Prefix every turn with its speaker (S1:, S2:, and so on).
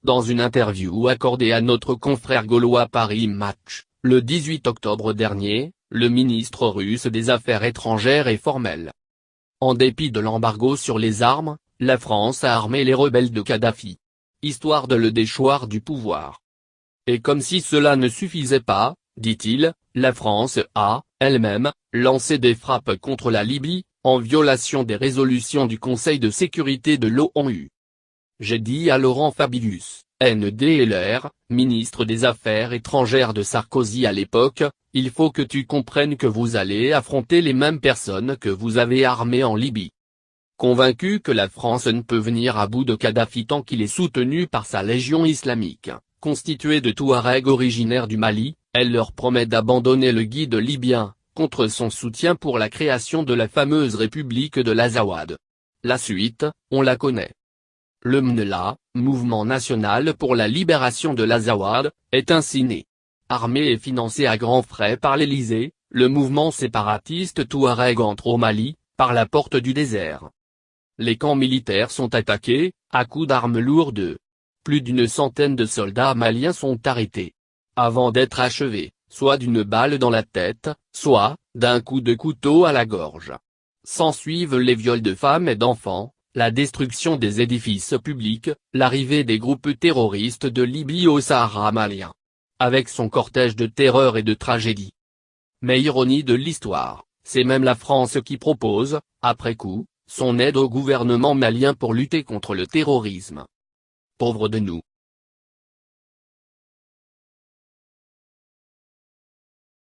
S1: Dans une interview accordée à notre confrère gaulois Paris Match, le 18 octobre dernier, le ministre russe des Affaires étrangères est formel. En dépit de l'embargo sur les armes, la France a armé les rebelles de Kadhafi. Histoire de le déchoir du pouvoir. Et comme si cela ne suffisait pas, dit-il, la France a, elle-même, lancé des frappes contre la Libye, en violation des résolutions du Conseil de sécurité de l'ONU. J'ai dit à Laurent Fabius, NDLR, ministre des Affaires étrangères de Sarkozy à l'époque, il faut que tu comprennes que vous allez affronter les mêmes personnes que vous avez armées en Libye. Convaincu que la France ne peut venir à bout de Kadhafi tant qu'il est soutenu par sa légion islamique, constituée de Touaregs originaires du Mali, elle leur promet d'abandonner le guide libyen, contre son soutien pour la création de la fameuse République de l'Azawad. La suite, on la connaît. Le MNLA, Mouvement National pour la Libération de l'Azawad, est ainsi né. Armé et financé à grands frais par l'Élysée, le mouvement séparatiste Touareg entre au Mali, par la porte du désert. Les camps militaires sont attaqués, à coups d'armes lourdes. Plus d'une centaine de soldats maliens sont arrêtés. Avant d'être achevés, soit d'une balle dans la tête, soit, d'un coup de couteau à la gorge. S'ensuivent les viols de femmes et d'enfants, la destruction des édifices publics, l'arrivée des groupes terroristes de Libye au Sahara malien. Avec son cortège de terreur et de tragédie. Mais ironie de l'histoire, c'est même la France qui propose, après coup, son aide au gouvernement malien pour lutter contre le terrorisme. Pauvres de nous.